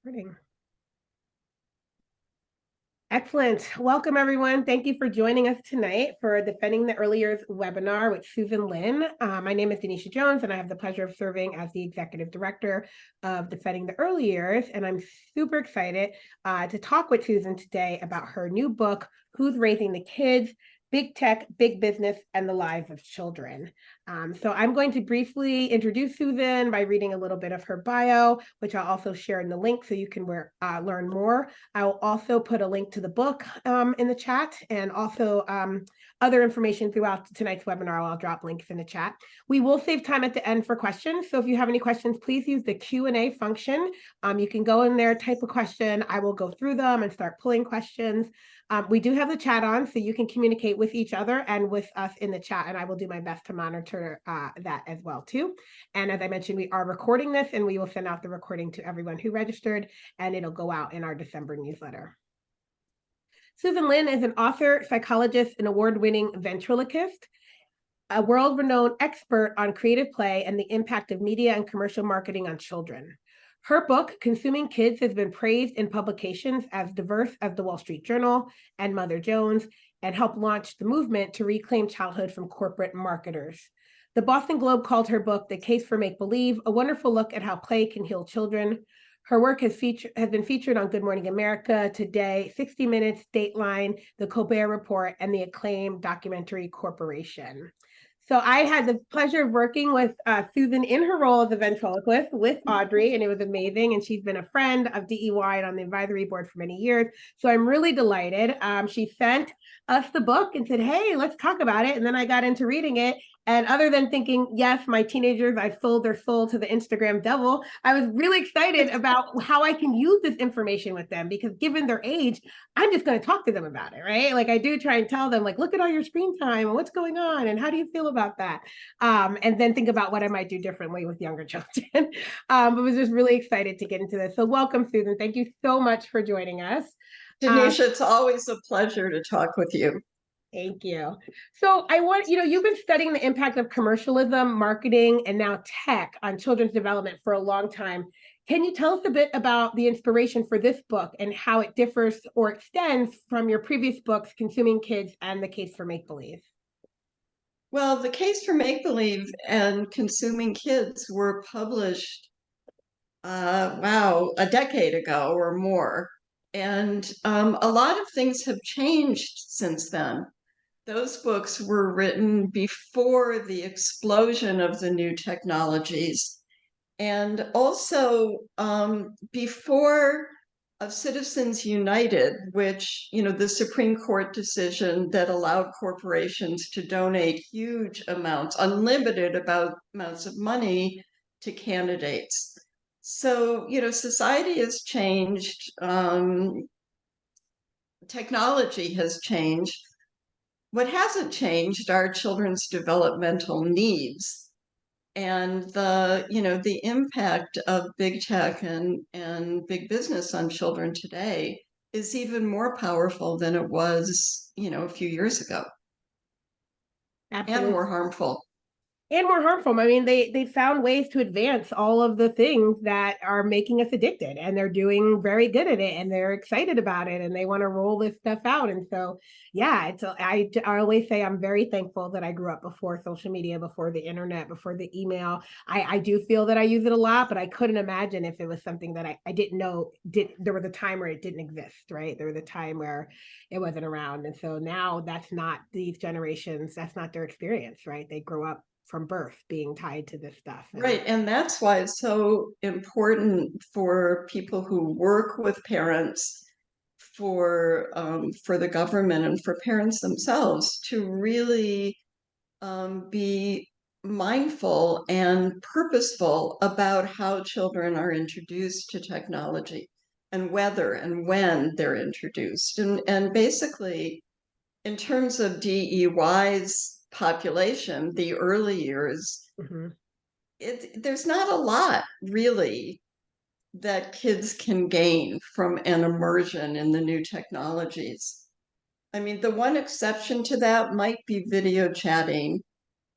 Recording. Excellent. Welcome, everyone. Thank you for joining us tonight for Defending the Early Years webinar with Susan Linn. My name is Denisha Jones, and I have the pleasure of serving as the Executive Director of Defending the Early Years. And I'm super excited to talk with Susan today about her new book, Who's Raising the Kids? Big Tech, Big Business, and the Lives of Children. So I'm going to briefly introduce Susan by reading a little bit of her bio, which I'll also share in the link so you can learn more. I will also put a link to the book in the chat, and also other information throughout tonight's webinar. I'll drop links in the chat. We will save time at the end for questions. So if you have any questions, please use the Q&A function. You can go in there, type a question. I will go through them and start pulling questions. We do have the chat on, so you can communicate with each other and with us in the chat, and I will do my best to monitor that as well too. And as I mentioned, we are recording this, and we will send out the recording to everyone who registered, and it'll go out in our December newsletter. Susan Linn is an author, psychologist, and award-winning ventriloquist, a world-renowned expert on creative play and the impact of media and commercial marketing on children. Her book, Consuming Kids, has been praised in publications as diverse as the Wall Street Journal and Mother Jones, and helped launch the movement to reclaim childhood from corporate marketers. The Boston Globe called her book The Case for Make-Believe, a wonderful look at how play can heal children. Her work has been featured on Good Morning America, Today, 60 Minutes, Dateline, The Colbert Report, and the acclaimed Documentary Corporation. So I had the pleasure of working with Susan in her role as a ventriloquist with Audrey, and it was amazing. And she's been a friend of DEY and on the advisory board for many years. So I'm really delighted. She sent us the book and said, hey, let's talk about it. And then I got into reading it. And other than thinking, yes, my teenagers, I sold their soul to the Instagram devil, I was really excited about how I can use this information with them, because given their age, I'm just going to talk to them about it, right? Like I do try and tell them, like, look at all your screen time and what's going on and how do you feel about that? And then think about what I might do differently with younger children. I was just really excited to get into this. So welcome, Susan. Thank you so much for joining us. Denisha, it's always a pleasure to talk with you. Thank you. So I want, you've been studying the impact of commercialism, marketing, and now tech on children's development for a long time. Can you tell us a bit about the inspiration for this book and how it differs or extends from your previous books, Consuming Kids and The Case for Make-Believe? Well, The Case for Make-Believe and Consuming Kids were published, a decade ago or more. And a lot of things have changed since then. Those books were written before the explosion of the new technologies, and also before of Citizens United, which, the Supreme Court decision that allowed corporations to donate huge amounts, unlimited amounts of money to candidates. So, society has changed, technology has changed. What hasn't changed are children's developmental needs. And the impact of big tech and big business on children today is even more powerful than it was, a few years ago. Absolutely. And more harmful. And more harmful. I mean, they found ways to advance all of the things that are making us addicted, and they're doing very good at it, and they're excited about it, and they want to roll this stuff out. And so, yeah, I always say I'm very thankful that I grew up before social media, before the internet, before the email. I do feel that I use it a lot, but I couldn't imagine if it was something that I didn't know. There was a time where it didn't exist, right? There was a time where it wasn't around. And so now that's not these generations, that's not their experience, right? They grow up from birth being tied to this stuff. Right. And that's why it's so important for people who work with parents, for the government, and for parents themselves to really be mindful and purposeful about how children are introduced to technology and whether and when they're introduced. And basically, in terms of DEY's population, the early years, there's not a lot really that kids can gain from an immersion in the new technologies. I mean, the one exception to that might be video chatting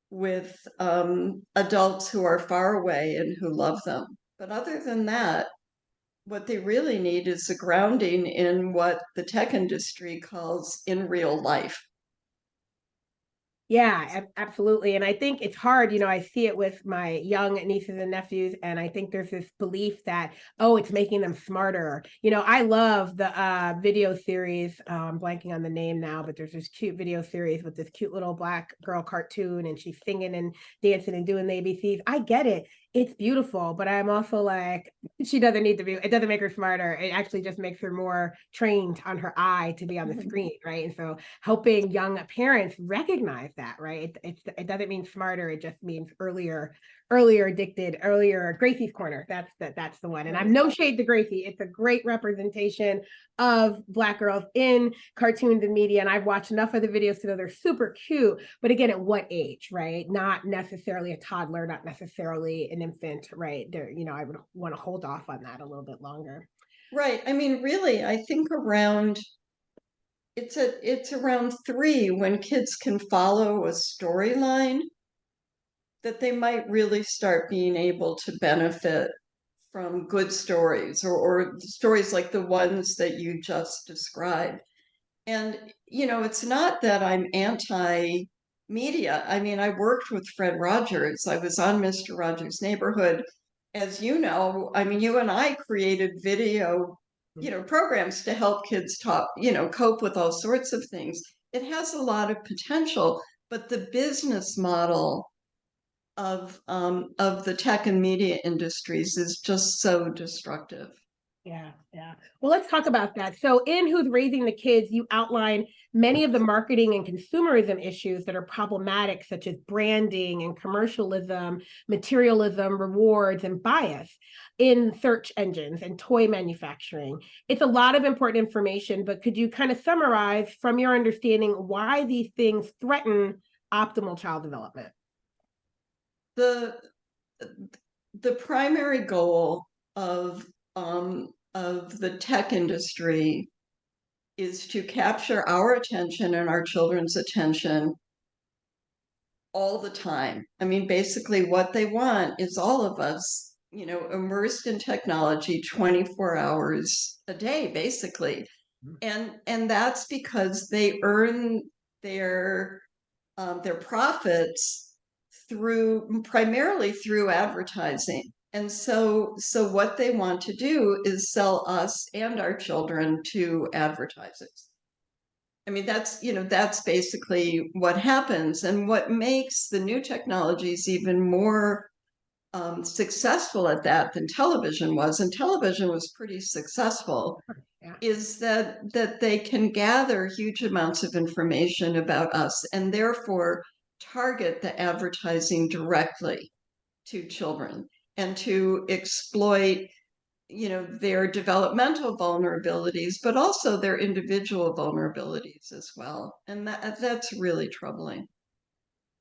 with adults who are far away and who love them. But other than that, what they really need is a grounding in what the tech industry calls in real life. Yeah, absolutely. And I think it's hard, I see it with my young nieces and nephews, and I think there's this belief that, oh, it's making them smarter. I love the video series. I'm blanking on the name now, but there's this cute video series with this cute little black girl cartoon, and she's singing and dancing and doing the ABCs. I get it. It's beautiful, but I'm also like, she doesn't need to be, it doesn't make her smarter. It actually just makes her more trained on her eye to be on the screen, right? And so helping young parents recognize that, right? It doesn't mean smarter, it just means earlier addicted, earlier Gracie's Corner. That's the one. And I'm Right. no shade to Gracie. It's a great representation of Black girls in cartoons and media. And I've watched enough of the videos to know they're super cute. But again, at what age, right? Not necessarily a toddler, not necessarily an infant, right? I would want to hold off on that a little bit longer. Right. I mean, really, I think it's around 3 when kids can follow a storyline that they might really start being able to benefit from good stories, or stories like the ones that you just described. And, it's not that I'm anti media. I mean, I worked with Fred Rogers. I was on Mr. Rogers' Neighborhood. As you know, I mean, you and I created video, programs to help kids cope with all sorts of things. It has a lot of potential, but the business model of the tech and media industries is just so destructive. Yeah, yeah. Well, let's talk about that. So, in Who's Raising the Kids, you outline many of the marketing and consumerism issues that are problematic, such as branding and commercialism, materialism, rewards, and bias in search engines and toy manufacturing. It's a lot of important information, but could you kind of summarize from your understanding why these things threaten optimal child development? The the primary goal of the tech industry is to capture our attention and our children's attention all the time. I mean, basically, what they want is all of us, immersed in technology 24 hours a day, basically. And that's because they earn their their profits primarily through advertising. And so what they want to do is sell us and our children to advertisers. I mean, that's basically what happens. And what makes the new technologies even more successful at that than television was, and television was pretty successful, Yeah. is that they can gather huge amounts of information about us and therefore target the advertising directly to children and to exploit their developmental vulnerabilities, but also their individual vulnerabilities as well. And that's really troubling.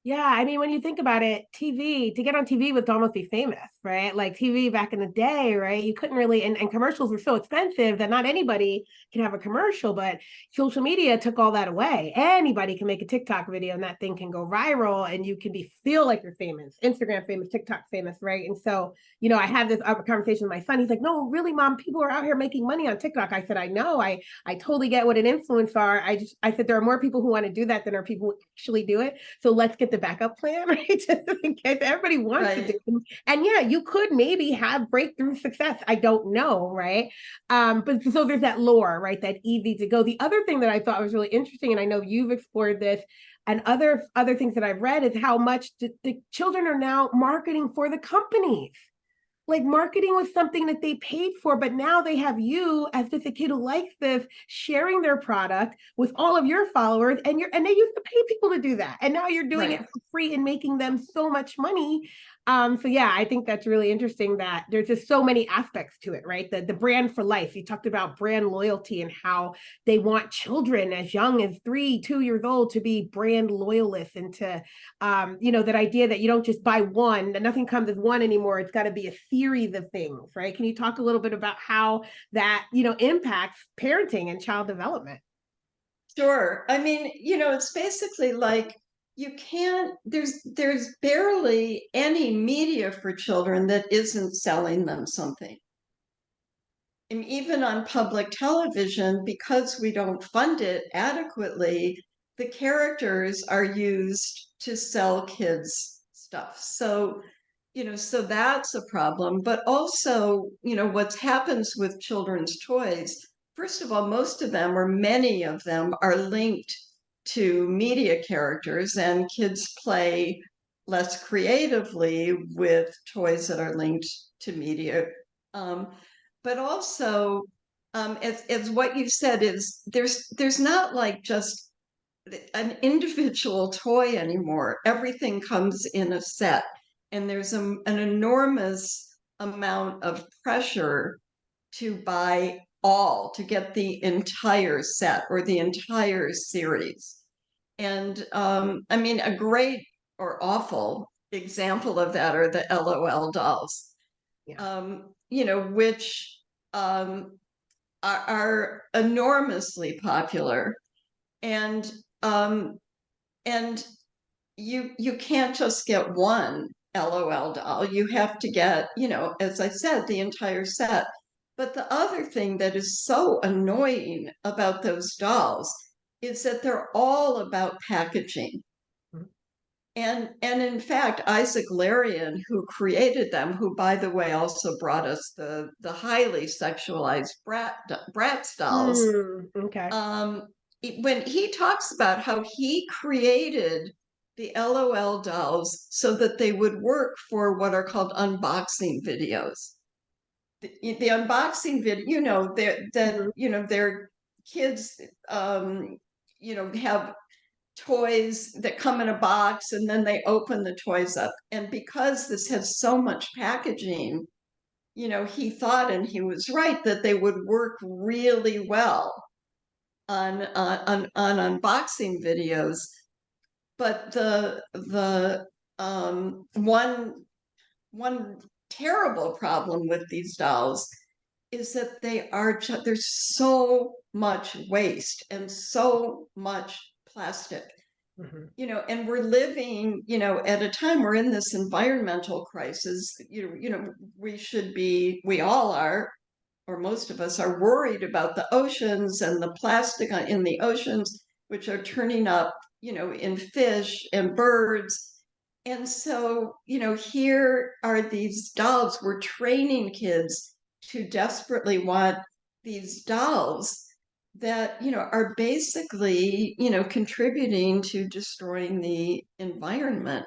Yeah, I mean, when you think about it, TV, to get on TV was to almost be famous, right? Like TV back in the day, right? You couldn't really, and commercials were so expensive that not anybody can have a commercial, but social media took all that away. Anybody can make a TikTok video and that thing can go viral and you can feel like you're famous, Instagram famous, TikTok famous, right? And so, I had this conversation with my son. He's like, no, really, mom, people are out here making money on TikTok. I said, I know, I totally get what an influence are. I said, there are more people who want to do that than are people who actually do it. So let's get the backup plan, right? Just in case everybody wants to do. And yeah, you could maybe have breakthrough success. I don't know, right? But so there's that lore, right? That easy to go. The other thing that I thought was really interesting, and I know you've explored this, and other things that I've read is how much the children are now marketing for the companies. Like marketing was something that they paid for, but now they have you as just a kid who likes this sharing their product with all of your followers, and they used to pay people to do that, and now you're doing it for free and making them so much money. So yeah, I think that's really interesting that there's just so many aspects to it, right? The brand for life. You talked about brand loyalty and how they want children as young as 2 years old to be brand loyalists and to that idea that you don't just buy one, that nothing comes as one anymore. It's got to be a series of things, right? Can you talk a little bit about how that, impacts parenting and child development? Sure. I mean, it's basically like you can't, there's barely any media for children that isn't selling them something. and even on public television, because we don't fund it adequately, the characters are used to sell kids stuff. So, so that's a problem. But also, what happens with children's toys, first of all, most of them or many of them are linked to media characters, and kids play less creatively with toys that are linked to media. Um, but also, as what you said is there's not like just an individual toy anymore. Everything comes in a set, and there's an enormous amount of pressure to buy all, to get the entire set or the entire series. And I mean, a great or awful example of that are the LOL dolls, Yeah. which are enormously popular, and um, and you can't just get one LOL doll. You have to get, as I said, the entire set. But the other thing that is so annoying about those dolls is that they're all about packaging. Mhm. And in fact, Isaac Larian, who created them, who by the way also brought us the highly sexualized Bratz dolls, Okay. um, when he talks about how he created the LOL dolls so that they would work for what are called unboxing videos. The unboxing video, Mhm. their kids, have toys that come in a box and then they open the toys up. And because this has so much packaging, he thought, and he was right, that they would work really well on unboxing videos. But the one terrible problem with these dolls is that there's so much waste and so much plastic. Mhm. And we're living, at a time we're in this environmental crisis. We all are, or most of us are worried about the oceans and the plastic in the oceans, which are turning up, in fish and birds. And so, here are these dolls. We're training kids to desperately want these dolls that, are basically, contributing to destroying the environment.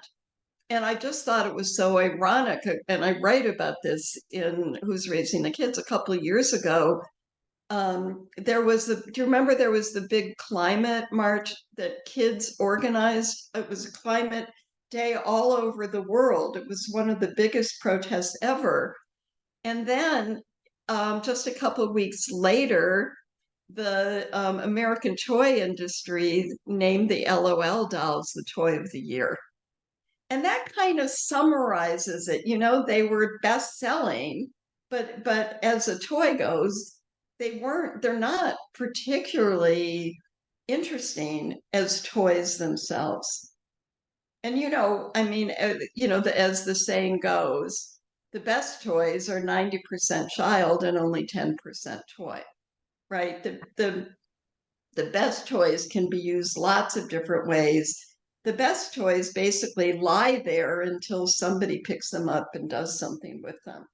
And I just thought it was so ironic. And I write about this in Who's Raising the Kids a couple of years ago. Do you remember there was the big climate march that kids organized? It was a climate day all over the world. It was one of the biggest protests ever. And then just a couple of weeks later, the American toy industry named the LOL dolls the toy of the year. And that kind of summarizes it. They were best selling, but as a toy goes, they're not particularly interesting as toys themselves. And I mean, as the saying goes, the best toys are 90% child and only 10% toy, right? The best toys can be used lots of different ways. The best toys basically lie there until somebody picks them up and does something with them.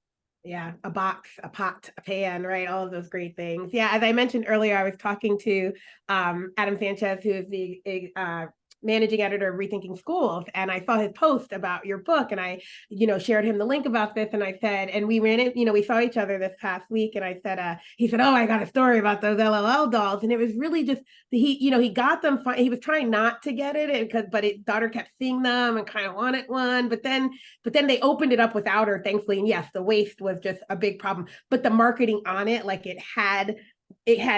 Yeah, a box, a pot, a pan, right? All of those great things. Yeah, as I mentioned earlier, I was talking to Adam Sanchez, who is the managing editor of Rethinking Schools, and I saw his post about your book, and I, shared him the link about this, and I said, and we ran it, we saw each other this past week, and I said, he said, oh, I got a story about those LOL dolls, and it was really just he got them. He was trying not to get it, but his daughter kept seeing them and kind of wanted one, but then they opened it up without her, thankfully. And yes, the waste was just a big problem. But the marketing on it, like it had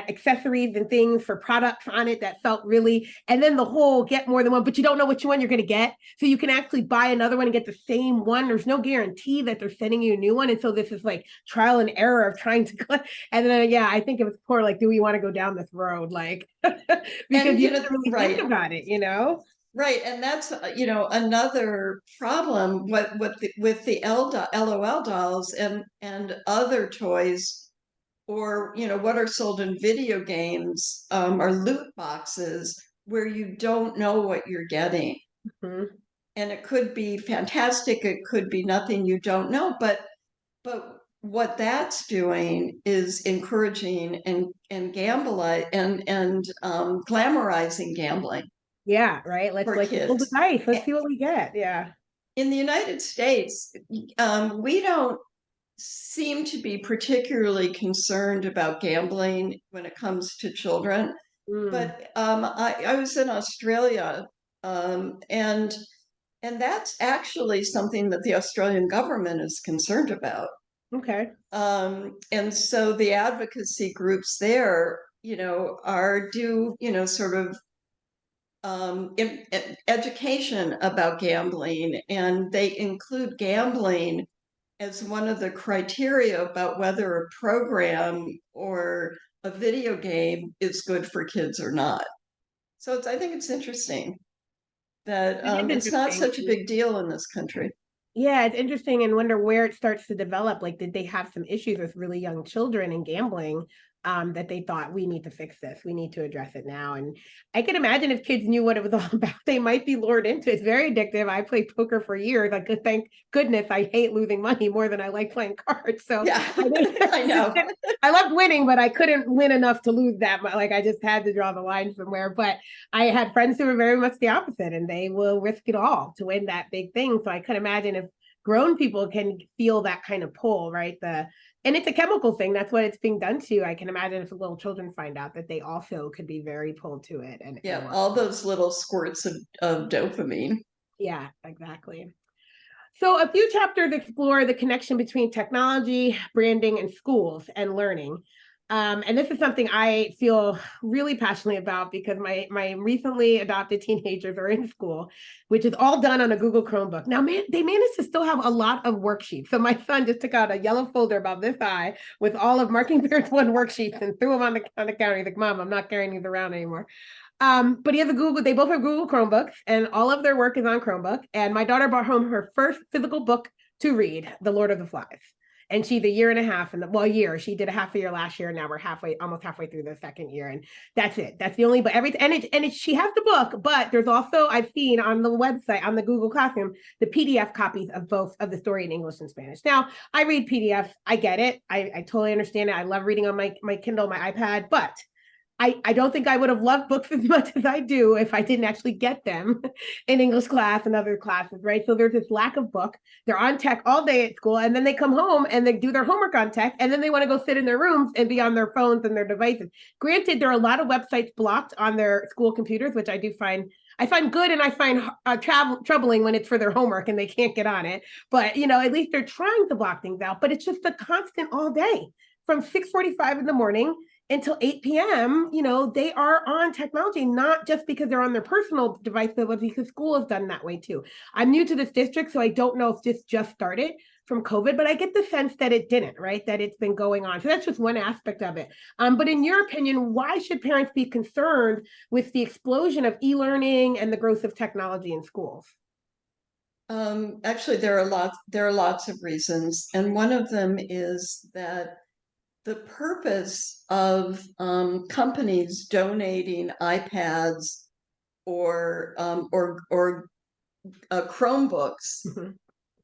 accessories and things for products on it that felt really, and then the whole get more than one, but you don't know which one you're going to get. So you can actually buy another one and get the same one. There's no guarantee that they're sending you a new one. And so this is like trial and error of trying to, and then, yeah, I think it was poor. Like, do we want to go down this road? Like, because And you have to really think right, about it. right, and that's another problem with the LOL dolls and other toys or what are sold in video games are loot boxes where you don't know what you're getting. Mhm. And it could be fantastic, it could be nothing, you don't know, but what that's doing is encouraging and glamorizing gambling Yeah, right. Let's for like roll the kids. dice. Let's see what we get. Yeah. In the United States, we don't seem to be particularly concerned about gambling when it comes to children. Mm, But I was in Australia, and that's actually something that the Australian government is concerned about. okay. And so the advocacy groups there, are do, sort of education about gambling, and they include gambling as one of the criteria about whether a program or a video game is good for kids or not. So I think it's interesting that It is it's not interesting. such a big deal in this country. Yeah, it's interesting and wonder where it starts to develop. Like, did they have some issues with really young children and gambling that they thought we need to fix this? We need to address it now. And I can imagine if kids knew what it was all about, they might be lured into it. It's very addictive. I played poker for years. Like, thank goodness I hate losing money more than I like playing cards. So Yeah, I I know. I loved winning, but I couldn't win enough to lose that much. Like I just had to draw the line somewhere. But I had friends who were very much the opposite, and they will risk it all to win that big thing. So I could imagine if grown people can feel that kind of pull, right? And it's a chemical thing. That's what it's being done to. I can imagine if little children find out that they also could be very pulled to it and Yeah, want. all those little squirts of dopamine. Yeah, exactly. So, a few chapters explore the connection between technology, branding, and schools and learning. And this is something I feel really passionately about because my recently adopted teenagers are in school, which is all done on a Google Chromebook. Now, man, they managed to still have a lot of worksheets. So my son just took out a yellow folder about this high with all of Marking Period 1 worksheets and threw them on the counter. He's like, "Mom, I'm not carrying these around anymore." But he has a Google, they both have Google Chromebooks, and all of their work is on Chromebook. And my daughter brought home her first physical book to read, The Lord of the Flies. And she's a year and a half, a year. She did a half a year last year, and now we're almost halfway through the second year, and that's it. That's the only. But everything, she has the book, but there's also I've seen on the website on the Google Classroom the PDF copies of both of the story in English and Spanish. Now I read PDFs, I get it, I totally understand it. I love reading on my Kindle, my iPad, but I don't think I would have loved books as much as I do if I didn't actually get them in English class and other classes, right? So there's this lack of book. They're on tech all day at school, and then they come home and they do their homework on tech, and then they want to go sit in their rooms and be on their phones and their devices. Granted, there are a lot of websites blocked on their school computers, which I find good, and I find troubling when it's for their homework and they can't get on it. But at least they're trying to block things out. But it's just a constant all day from 6:45 in the morning until 8 p.m., they are on technology, not just because they're on their personal device, but because school is done that way too. I'm new to this district, so I don't know if this just started from COVID, but I get the sense that it didn't, right? That it's been going on. So that's just one aspect of it. But in your opinion, why should parents be concerned with the explosion of e-learning and the growth of technology in schools? Actually, there are lots of reasons, and one of them is that the purpose of companies donating iPads or Chromebooks, Mhm,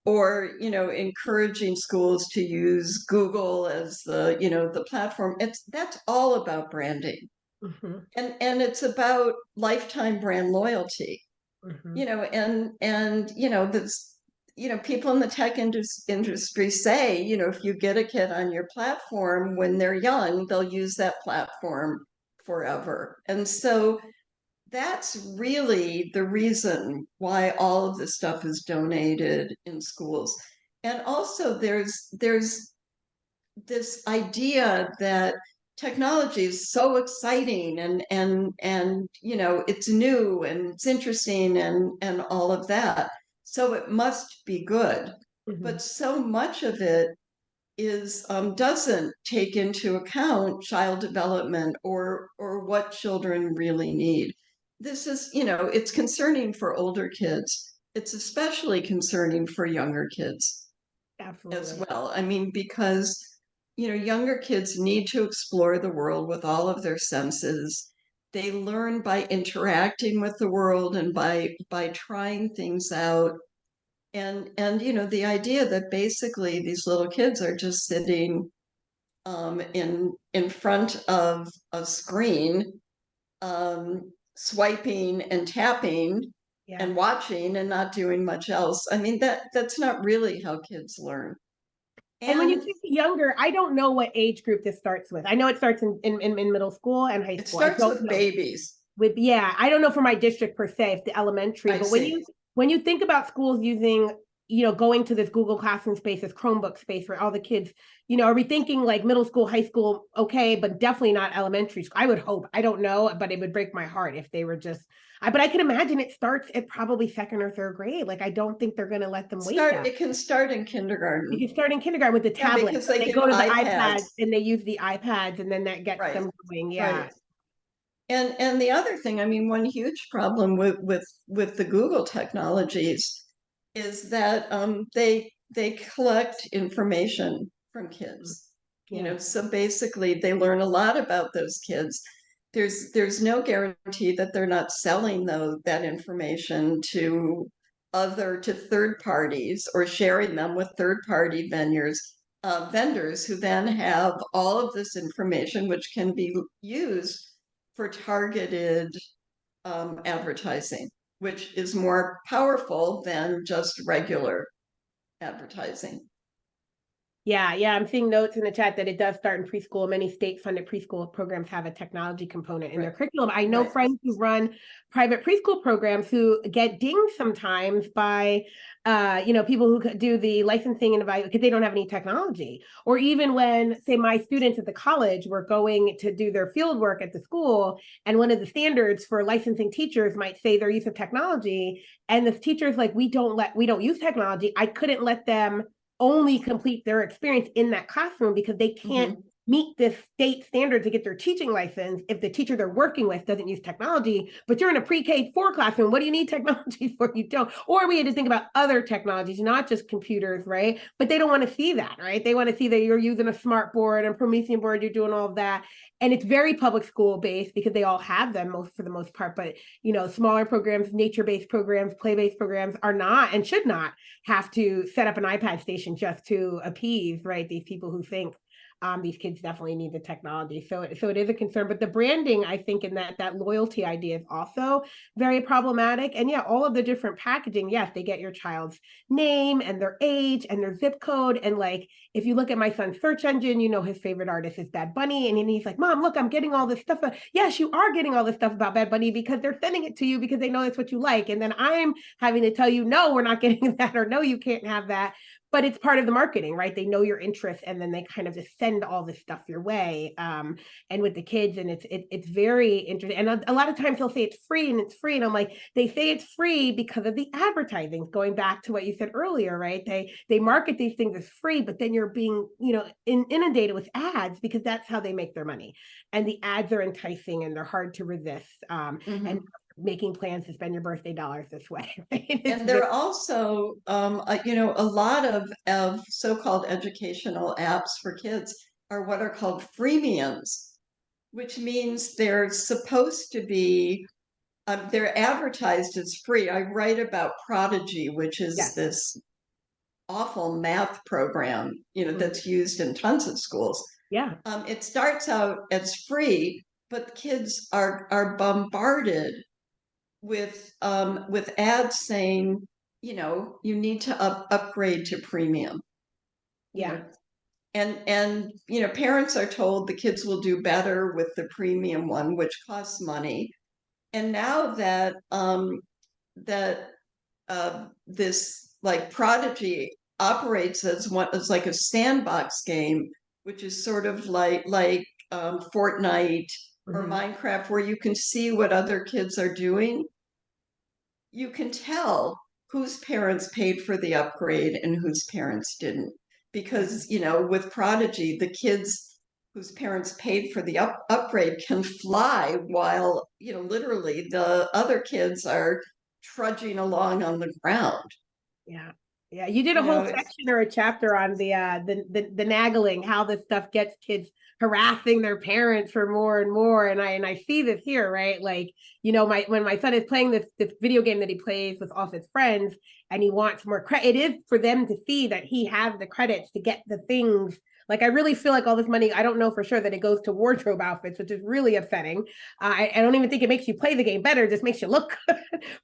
or encouraging schools to use Google as the platform. That's all about branding, mhm, and it's about lifetime brand loyalty. mhm. And that's people in the tech industry say, if you get a kid on your platform when they're young, they'll use that platform forever. And so that's really the reason why all of this stuff is donated in schools. And also there's this idea that technology is so exciting, and it's new and it's interesting and all of that, so it must be good. Mhm. But so much of it is doesn't take into account child development or what children really need. This is, it's concerning for older kids. It's especially concerning for younger kids as Absolutely. well. I mean, because younger kids need to explore the world with all of their senses. They learn by interacting with the world and by trying things out. And the idea that basically these little kids are just sitting in front of a screen, swiping and tapping Yeah. and watching and not doing much else. I mean, that's not really how kids learn. And when you And think younger, I don't know what age group this starts with. I know it starts in middle school and high it school. I starts don't with know babies. with, yeah, I don't know for my district per se, if the elementary, I but see. when you think about schools using, going to this Google Classroom space, this Chromebook space where all the kids, are we thinking like middle school, high school, okay, but definitely not elementary school? I would hope. I don't know, but it would break my heart if they were just. But I can imagine it starts at probably second or third grade. Like I don't think they're going to let them wait that. It can start in You kindergarten. can start in kindergarten with the Yeah, tablet. because they They give go to the iPads. iPads and they use the iPads, and then that gets Right, them going. right. Yeah, And the other thing, I mean, one huge problem with the Google technologies is that they collect information from kids. yeah. So basically they learn a lot about those kids. There's no guarantee that they're not selling that information to third parties or sharing them with third party vendors who then have all of this information, which can be used for targeted advertising, which is more powerful than just regular advertising. Yeah, yeah, I'm seeing notes in the chat that it does start in preschool. Many state-funded preschool programs have a technology component in their Right, curriculum. I know right. friends who run private preschool programs who get dinged sometimes by, people who do the licensing and evaluation because they don't have any technology. Or even when, say, my students at the college were going to do their field work at the school, and one of the standards for licensing teachers might say their use of technology, and the teacher's like, we don't use technology. I couldn't let them only complete their experience in that classroom because they can't Mm-hmm. meet this state standard to get their teaching license if the teacher they're working with doesn't use technology. But you're in a pre-K4 classroom. What do you need technology for? You don't. Or we had to think about other technologies, not just computers, right? But they don't want to see that, right? They want to see that you're using a smart board and Promethean board, you're doing all of that. And it's very public school based because they all have them for the most part. But smaller programs, nature-based programs, play-based programs are not and should not have to set up an iPad station just to appease, right, these people who think these kids definitely need the technology. So it is a concern. But the branding, I think, in that loyalty idea is also very problematic. And yeah, all of the different packaging, yes, they get your child's name and their age and their zip code. And like, if you look at my son's search engine, his favorite artist is Bad Bunny. And he's like, Mom, look, I'm getting all this stuff. Yes, you are getting all this stuff about Bad Bunny because they're sending it to you because they know that's what you like. And then I'm having to tell you, no, we're not getting that, or no, you can't have that. But it's part of the marketing, right? They know your interests, and then they kind of just send all this stuff your way. And with the kids, and it's very interesting. And a lot of times they'll say it's free, and it's free, and I'm like, they say it's free because of the advertising. Going back to what you said earlier, right? They market these things as free, but then you're being inundated with ads because that's how they make their money. And the ads are enticing and they're hard to resist. Mm-hmm. And making plans to spend your birthday dollars this way. And there are also, a lot of so-called educational apps for kids are what are called freemiums, which means they're supposed to be, they're advertised as free. I write about Prodigy, which is Yes. this awful math program, Mm. that's used in tons of schools. Yeah. It starts out as free, but kids are bombarded with ads saying, you need to upgrade to premium, you Yeah. know, and parents are told the kids will do better with the premium one, which costs money. And now that this like Prodigy operates as like a sandbox game, which is sort of like Fortnite or Mhm. Minecraft, where you can see what other kids are doing. You can tell whose parents paid for the upgrade and whose parents didn't. Yeah. Because, with Prodigy, the kids whose parents paid for the upgrade can fly while, literally the other kids are trudging along on the ground. Yeah. Yeah, you did a You whole know, section or a chapter on the nagging, how this stuff gets kids harassing their parents for more and more. And I see this here, right? Like, my when my son is playing this video game that he plays with all his friends and he wants more credit, it is for them to see that he has the credits to get the things. Like, I really feel like all this money, I don't know for sure that it goes to wardrobe outfits, which is really upsetting. I don't even think it makes you play the game better, it just makes you look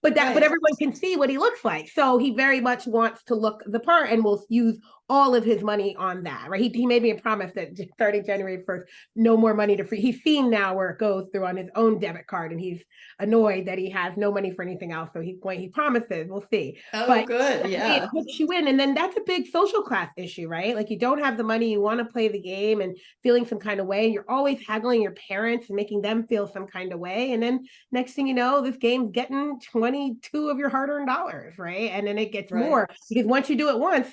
but right. everyone can see what he looks like. So he very much wants to look the part and will use all of his money on that, right? He made me a promise that starting January 1st, no more money to free. He's seen now where it goes through on his own debit card, and he's annoyed that he has no money for anything else. So he promises, we'll see. Oh, But good. it Yeah. hooks you in, and then that's a big social class issue, right? Like, you don't have the money, you want to play the game and feeling some kind of way, and you're always haggling your parents and making them feel some kind of way. And then next thing you know, this game's getting 22 of your hard-earned dollars, right? And then it gets Right. more because once you do it once,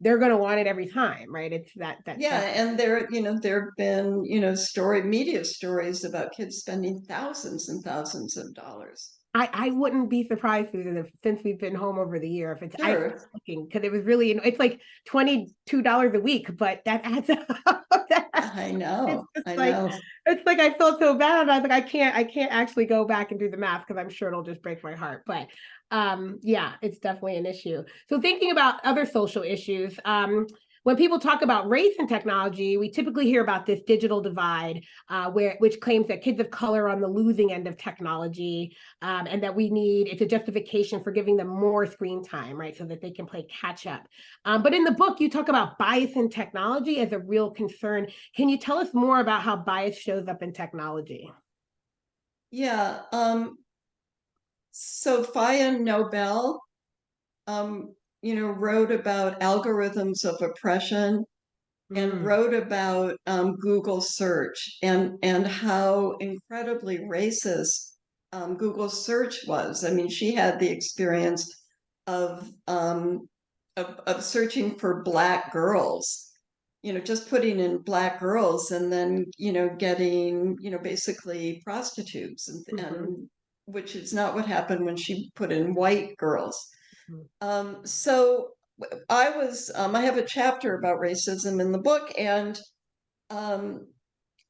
they're going to want it every time, right? It's that Yeah, cycle. and there have been, media stories about kids spending thousands and thousands of dollars. I wouldn't be surprised, Susan, if since we've been home over the year, if it's I Sure. looking because it was really, it's like $22 a week, but that adds up. I It's know. just I like know. I felt so bad. I was like, I can't actually go back and do the math because I'm sure it'll just break my heart. But yeah, it's definitely an issue. So thinking about other social issues, when people talk about race and technology, we typically hear about this digital divide, which claims that kids of color are on the losing end of technology, and that it's a justification for giving them more screen time, right, so that they can play catch up. But in the book, you talk about bias in technology as a real concern. Can you tell us more about how bias shows up in technology? Yeah. So Faya Nobel, wrote about algorithms of oppression and Mm, wrote about Google search and how incredibly racist Google search was. I mean, she had the experience of of searching for Black girls, just putting in Black girls and then getting basically prostitutes mhm, and which is not what happened when she put in white girls. mhm, So I have a chapter about racism in the book, um,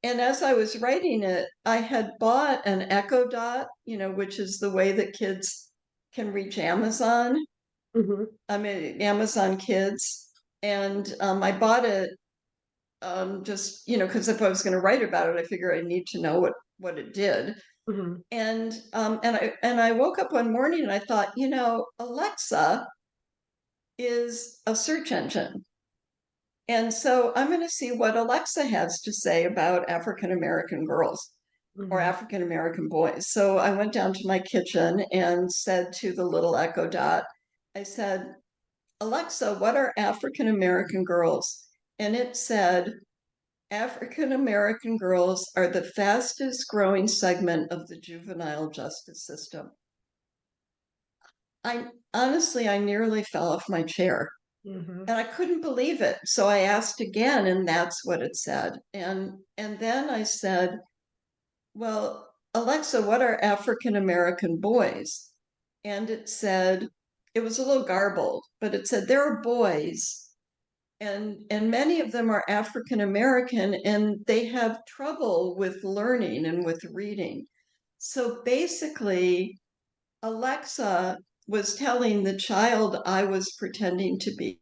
and as I was writing it, I had bought an Echo Dot, which is the way that kids can reach Amazon. mhm, I mean, Amazon Kids, and I bought it just because if I was going to write about it, I figure I need to know what it did. mhm, And I woke up one morning and I thought, Alexa is a search engine. And so I'm going to see what Alexa has to say about African American girls or mhm, African American boys. So I went down to my kitchen and said to the little Echo Dot, I said, Alexa, what are African American girls? And it said, African American girls are the fastest growing segment of the juvenile justice system. I nearly fell off my chair. mhm, And I couldn't believe it. So I asked again, and that's what it said. And then I said, well, Alexa, what are African American boys? And it was a little garbled, but it said there are boys, and many of them are African American, and they have trouble with learning and with reading. So basically, Alexa was telling the child I was pretending to be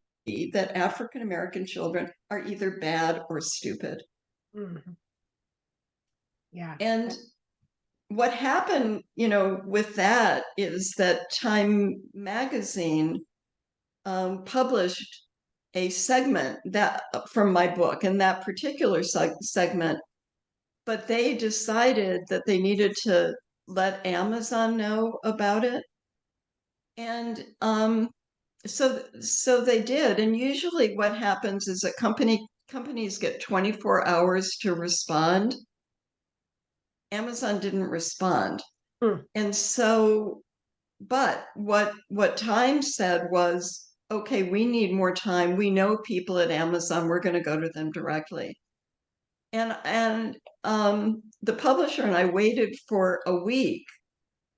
that African American children are either bad or stupid. mhm. Yeah. And what happened, with that is that Time magazine published a segment that from my book and that particular segment, but they decided that they needed to let Amazon know about it. And so they did. And usually what happens is that companies get 24 hours to respond. Amazon didn't respond. Mm, And so, but what Time said was, okay, we need more time. We know people at Amazon. We're going to go to them directly. And the publisher and I waited for a week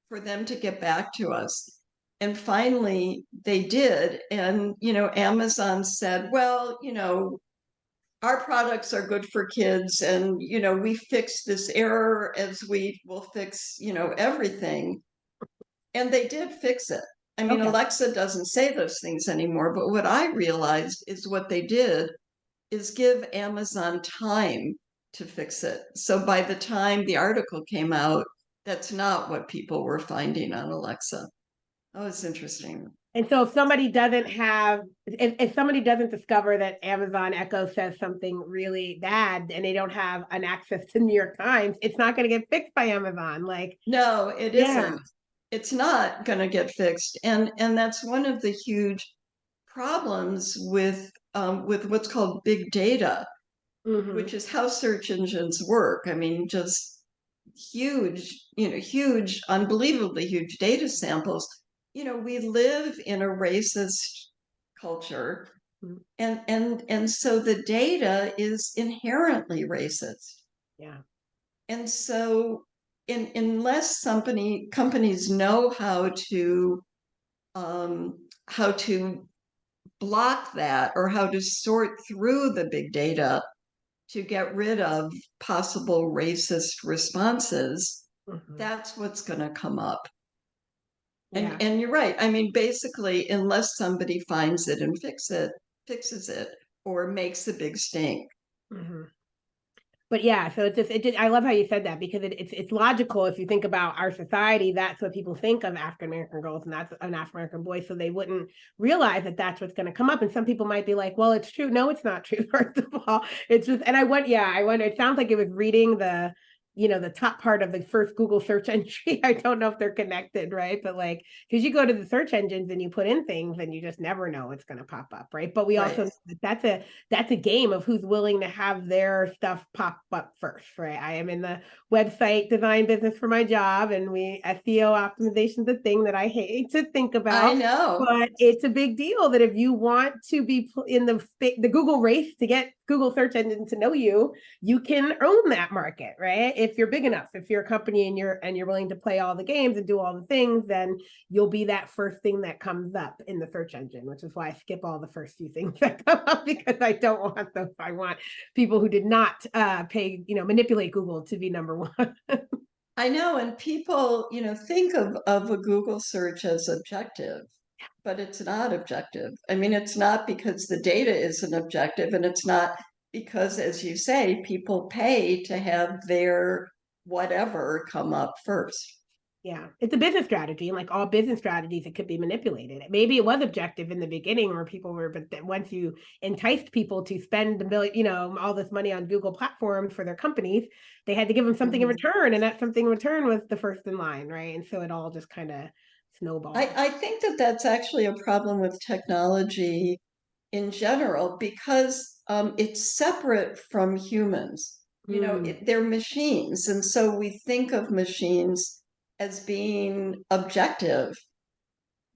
for them to get back to us. And finally they did. And, Amazon said, well, our products are good for kids, and, we fix this error as we will fix, everything. And they did fix it. I mean, Okay. Alexa doesn't say those things anymore, but what I realized is what they did is give Amazon time to fix it. So by the time the article came out, that's not what people were finding on Alexa. Oh, it's interesting. And so if somebody doesn't have, if somebody doesn't discover that Amazon Echo says something really bad and they don't have an access to New York Times, it's not going to get fixed by Amazon. Like, No, it yeah. isn't. It's not going to get fixed, and that's one of the huge problems with what's called big data, Mm-hmm. which is how search engines work. I mean, just huge, unbelievably huge data samples. We live in a racist culture, Mm-hmm. and so the data is inherently racist. Yeah. And so, unless companies know how to block that, or how to sort through the big data to get rid of possible racist responses, Mm-hmm. that's what's going to come up. Yeah. And you're right. I mean, basically, unless somebody finds it and fixes it, or makes a big stink. Mm-hmm. But yeah, so it just I love how you said that, because it's logical if you think about our society. That's what people think of African American girls, and that's an African American boy. So they wouldn't realize that that's what's going to come up. And some people might be like, "Well, it's true." No, it's not true. First of all, it's just. And I wonder. It sounds like it was reading the top part of the first Google search entry. I don't know if they're connected, right? But like, because you go to the search engines and you put in things and you just never know what's going to pop up, right? But we also Right. know that's a game of who's willing to have their stuff pop up first, right? I am in the website design business for my job, and SEO optimization is a thing that I hate to think I about. know. But it's a big deal that if you want to be in the Google race to get Google search engine to know you, you can own that market, right? If you're big enough, if you're a company and you're willing to play all the games and do all the things, then you'll be that first thing that comes up in the search engine, which is why I skip all the first few things that come up, because I don't want those. I want people who did not manipulate Google to be number one. I know, and people, think of a Google search as objective, but it's not objective. I mean, it's not because the data isn't objective, and it's not because, as you say, people pay to have their whatever come up first. Yeah, it's a business strategy, and like all business strategies, it could be manipulated. Maybe it was objective in the beginning where people were, but then once you enticed people to spend all this money on Google platforms for their companies, they had to give them something in Mhm. return, and that something in return was the first in line, right? And so it all just kind of snowballs. I think that that's actually a problem with technology in general, because it's separate from humans. Mm, They're machines. And so we think of machines as being objective.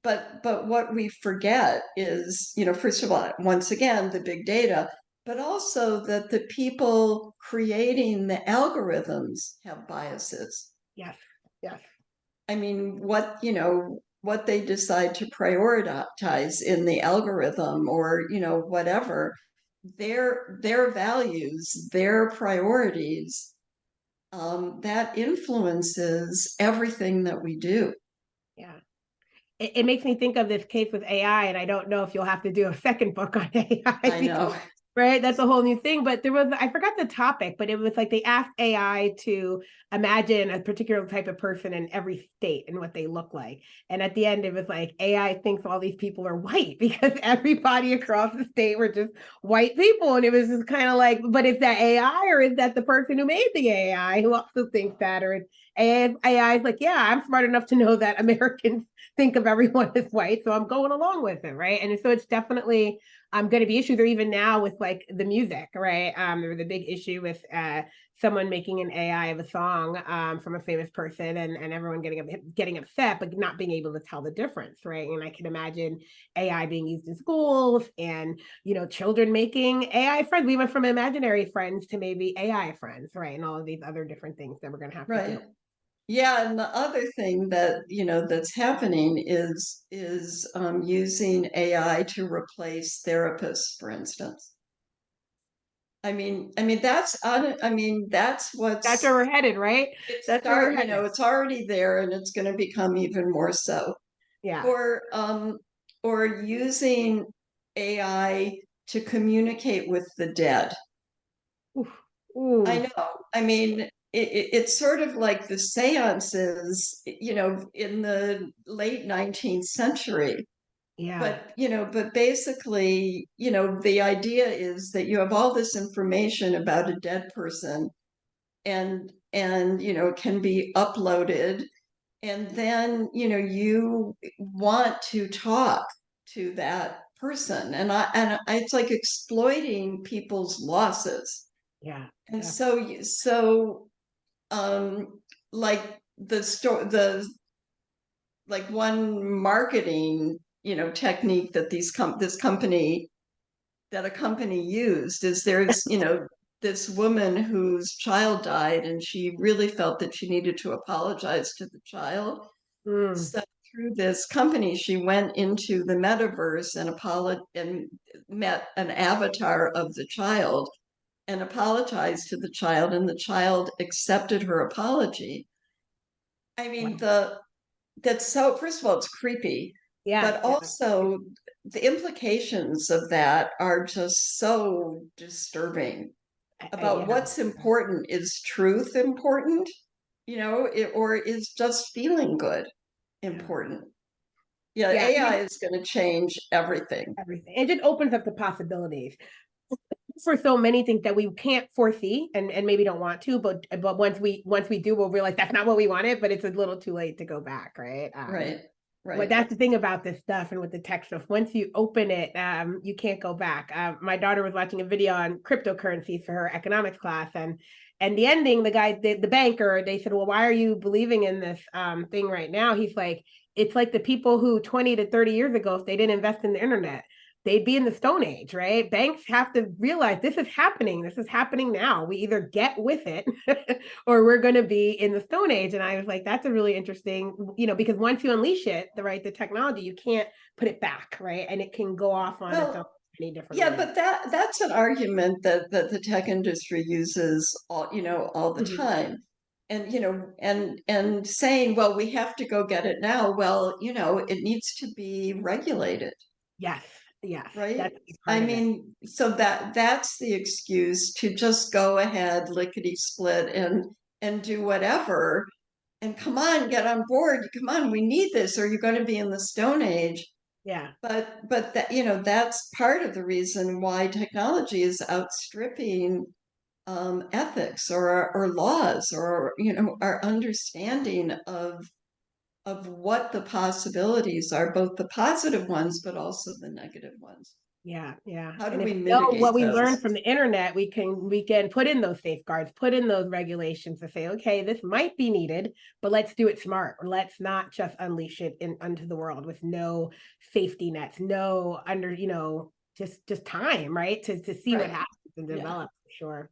But what we forget is, first of all, once again, the big data, but also that the people creating the algorithms have biases. yes, yes, I mean, what they decide to prioritize in the algorithm, or, whatever, their values, their priorities, that influences everything that we do. yeah. It makes me think of this case with AI, and I don't know if you'll have to do a second book on AI I because know. right, that's a whole new thing. But I forgot the topic, but it was like they asked AI to imagine a particular type of person in every state and what they look like. And at the end, it was like AI thinks all these people are white because everybody across the state were just white people. And it was just kind of like, but is that AI, or is that the person who made the AI who also thinks that? Or AI is like, yeah, I'm smart enough to know that Americans think of everyone as white, so I'm going along with it, right? And so it's definitely going to be issues, or even now with like the music, right? There was a big issue with someone making an AI of a song from a famous person, and everyone getting upset, but not being able to tell the difference, right? And I can imagine AI being used in schools, and children making AI friends. We went from imaginary friends to maybe AI friends, right? And all of these other different things that we're going to have to Right. deal. Yeah, and the other thing that that's happening is using AI to replace therapists, for instance. That's That's where what's we're headed, right? That's where we're headed. it's already there, and it's going to become even more so. Yeah. Or or using AI to communicate with the dead. Oof. I Ooh. know. It's sort of like the seances, in the late 19th century. Yeah. But basically, the idea is that you have all this information about a dead person, and it can be uploaded, and then you want to talk to that person, it's like exploiting people's losses. Yeah. And Def- so like the like one marketing technique that a company used is there's this woman whose child died, and she really felt that she needed to apologize to the child. Mm. So through this company, she went into the metaverse and met an avatar of the child and apologized to the child, and the child accepted her apology. I Wow. mean, that's so, first of all, it's creepy, Yeah. but Yeah. also the implications of that are just so disturbing about Yeah. what's important. Is truth important, or is just feeling good Yeah. important? Yeah, Yeah. AI is going to change everything. Everything. It just opens up the possibilities for so many things that we can't foresee and maybe don't want to, but once we do, we'll realize that's not what we wanted, but it's a little too late to go back, right? Right, But right. that's the thing about this stuff and with the tech stuff. Once you open it, you can't go back. My daughter was watching a video on cryptocurrencies for her economics class, and the ending, the guy, the banker, they said, "Well, why are you believing in this thing right now?" He's like, "It's like the people who 20 to 30 years ago, if they didn't invest in the internet, they'd be in the Stone Age, right? Banks have to realize this is happening. This is happening now. We either get with it or we're going to be in the Stone Age." And I was like, that's a really interesting, because once you unleash it, the technology, you can't put it back, right? And it can go off on its own Well, many different yeah, ways. but that's an argument that the tech industry uses all the Mhm. time. And and saying, well, we have to go get it now. Well, it needs to be regulated, Yes, yes, right? that's a big I part of it. mean, so that's the excuse to just go ahead, lickety split, and do whatever. And come on, get on board. Come on, we need this, or you're going to be in the Stone Age. Yeah, But that that's part of the reason why technology is outstripping ethics, or laws, or our understanding of what the possibilities are, both the positive ones but also the negative ones. yeah, yeah. How do And if we we know what mitigate we learned those? from the internet, we can put in those safeguards, put in those regulations to say, okay, this might be needed, but let's do it smart. Let's not just unleash it into the world with no safety nets, no just time, right? To see what Right. happens and Yeah. develop for sure.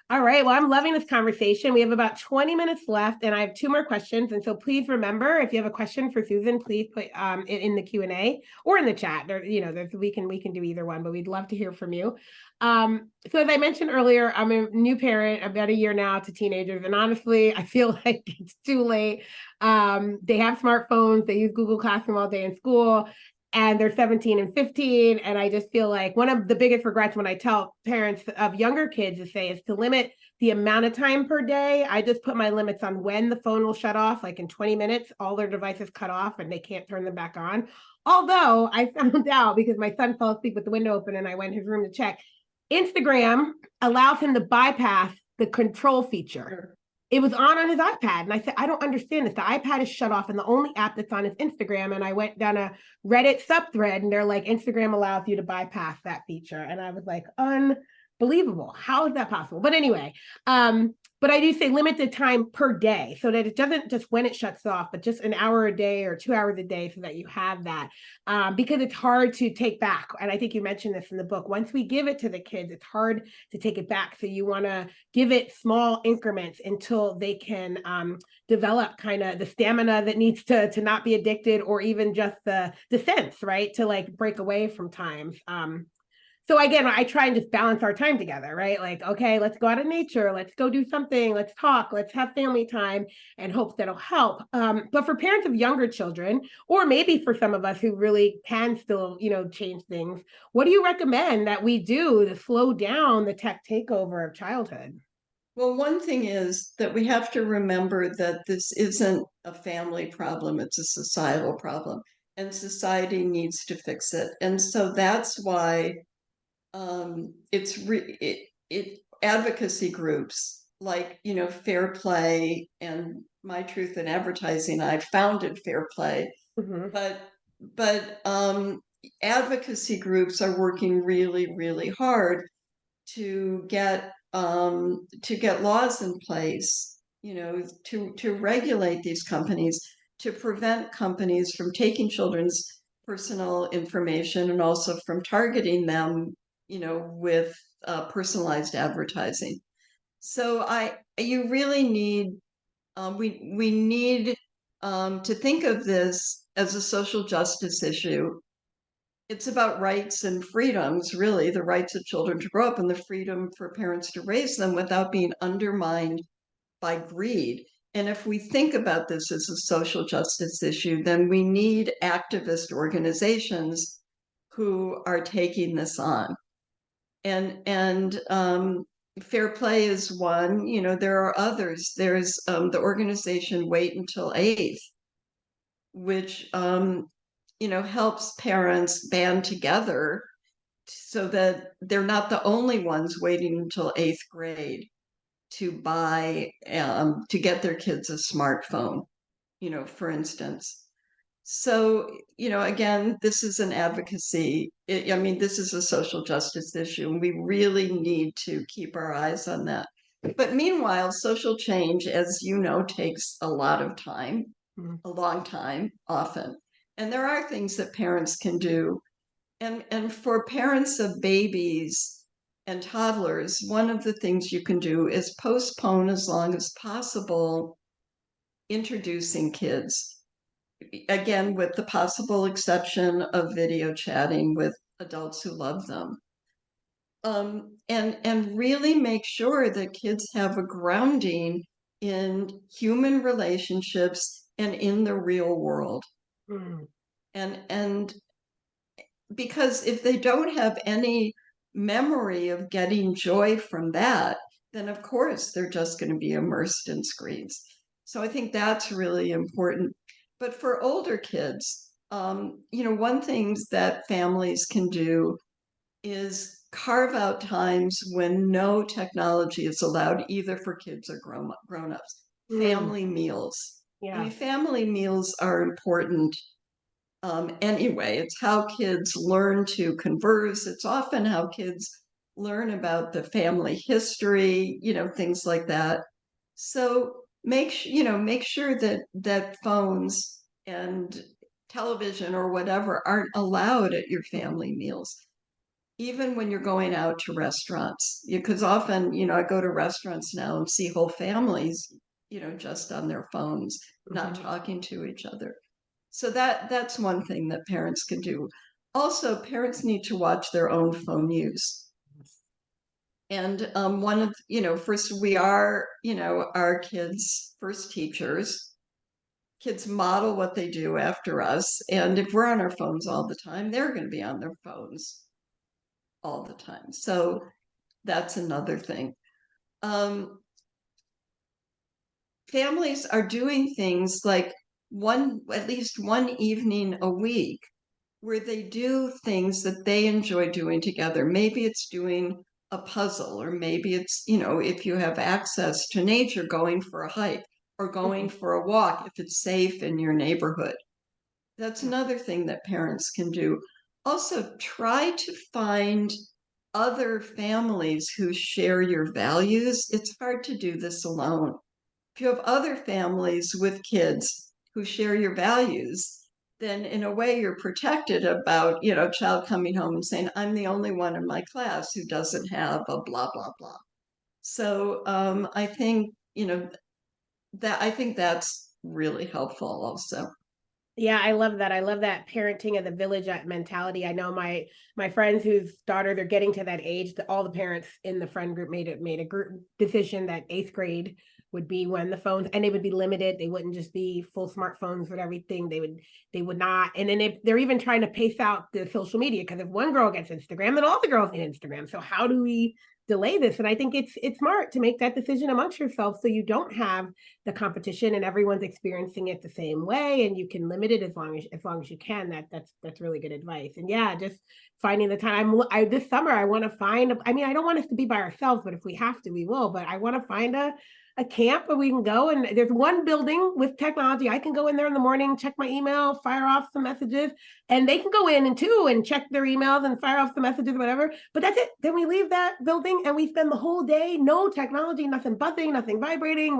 All right. Well, I'm loving this conversation. We have about 20 minutes left, and I have two more questions. And so please remember, if you have a question for Susan, please put it in the Q&A or in the chat. We can do either one, but we'd love to hear from you. So as I mentioned earlier, I'm a new parent, about a year now to teenagers, and honestly, I feel like it's too late. They have smartphones. They use Google Classroom all day in school, and they're 17 and 15. And I just feel like one of the biggest regrets when I tell parents of younger kids is to limit the amount of time per day. I just put my limits on when the phone will shut off, like in 20 minutes, all their devices cut off and they can't turn them back on. Although I found out, because my son fell asleep with the window open and I went in his room to check, Instagram allows him to bypass the control feature. Sure. It was on his iPad. And I said, I don't understand this. The iPad is shut off and the only app that's on is Instagram. And I went down a Reddit subthread and they're like, Instagram allows you to bypass that feature. And I was like, unbelievable. How is that possible? But anyway, But I do say limit the time per day so that it doesn't just when it shuts off, but just an hour a day or 2 hours a day so that you have that. Because it's hard to take back. And I think you mentioned this in the book. Once we give it to the kids, it's hard to take it back. So you want to give it small increments until they can develop kind of the stamina that needs to not be addicted, or even just the sense, right, to like break away from times. So again, I try and just balance our time together, right? Like, okay, let's go out in nature, let's go do something, let's talk, let's have family time, and hope that'll help. But for parents of younger children, or maybe for some of us who really can still, change things, what do you recommend that we do to slow down the tech takeover of childhood? Well, one thing is that we have to remember that this isn't a family problem, it's a societal problem, and society needs to fix it. And so that's why it advocacy groups like, Fair Play and My Truth in Advertising. I founded Fair Play, Mm-hmm. but advocacy groups are working really, really hard to get laws in place, to regulate these companies, to prevent companies from taking children's personal information and also from targeting them, with personalized advertising. So you really need, we need to think of this as a social justice issue. It's about rights and freedoms, really, the rights of children to grow up and the freedom for parents to raise them without being undermined by greed. And if we think about this as a social justice issue, then we need activist organizations who are taking this on. And Fair Play is one. There are others. There's the organization Wait Until Eighth, which helps parents band together so that they're not the only ones waiting until eighth grade to buy to get their kids a smartphone, for instance. So, again, this is an advocacy. This is a social justice issue, and we really need to keep our eyes on that. But meanwhile, social change, as you know, takes a lot of time, a long time, often. And there are things that parents can do. And for parents of babies and toddlers, one of the things you can do is postpone as long as possible introducing kids. Again, with the possible exception of video chatting with adults who love them. And really make sure that kids have a grounding in human relationships and in the real world. Mm. And because if they don't have any memory of getting joy from that, then of course they're just going to be immersed in screens. So I think that's really important. But for older kids, one thing that families can do is carve out times when no technology is allowed, either for kids or grown-ups. Mm. Family meals. I Yeah. mean, family meals are important anyway. It's how kids learn to converse. It's often how kids learn about the family history, things like that. So make sure that phones and television or whatever aren't allowed at your family meals, even when you're going out to restaurants. Because often, I go to restaurants now and see whole families, just on their phones, not Mhm. talking to each other. So that's one thing that parents can do. Also, parents need to watch their own phone use. And one of, first, we are, our kids' first teachers. Kids model what they do after us. And if we're on our phones all the time, they're going to be on their phones all the time. So that's another thing. Um, Families are doing things like at least one evening a week where they do things that they enjoy doing together. Maybe it's doing a puzzle, or maybe it's, if you have access to nature, going for a hike or going Mhm. for a walk if it's safe in your neighborhood. That's Yeah. another thing that parents can do. Also, try to find other families who share your values, it's hard to do this alone. If you have other families with kids who share your values, then in a way you're protected about, a child coming home and saying, I'm the only one in my class who doesn't have a blah, blah, blah. So I think, I think that's really helpful also. Yeah, I love that. I love that parenting of the village mentality. I know my friends whose daughter, they're getting to that age that all the parents in the friend group made a group decision that eighth grade would be when the phones, and they would be limited. They wouldn't just be full smartphones with everything. They would not. And then they're even trying to pace out the social media, because if one girl gets Instagram, then all the girls need Instagram. So how do we delay this? And I think it's smart to make that decision amongst yourself, so you don't have the competition and everyone's experiencing it the same way, and you can limit it as long as you can. That's really good advice. And yeah, just finding the time. This summer I want to find, I mean, I don't want us to be by ourselves, but if we have to, we will. But I want to find a camp where we can go, and there's one building with technology. I can go in there in the morning, check my email, fire off some messages, and they can go in and too and check their emails and fire off some messages, whatever. But that's it. Then we leave that building and we spend the whole day, no technology, nothing buzzing, nothing vibrating.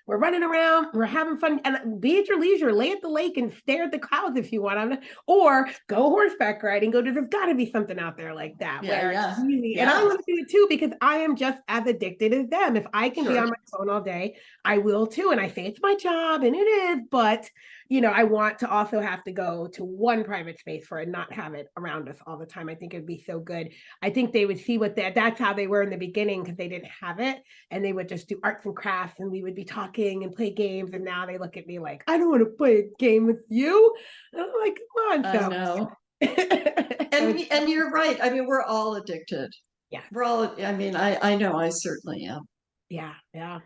We're running around, we're having fun, and be at your leisure. Lay at the lake and stare at the clouds if you want, or go horseback riding. There's got to be something out there like that. And I want to do it too, because I am just as addicted as them. If I can be on my phone all day, I will too. And I say it's my job, and it is, but I want to also have to go to one private space for it, not have it around us all the time. I think it'd be so good. I think they would see that's how they were in the beginning, because they didn't have it, and they would just do arts and crafts, and we would be talking and play games. And now they look at me like, I don't want to play a game with you. And I'm like, come on. I know. And you're right. I mean, we're all addicted. Yeah. We're all, I mean, I know I certainly am. Yeah. Yeah.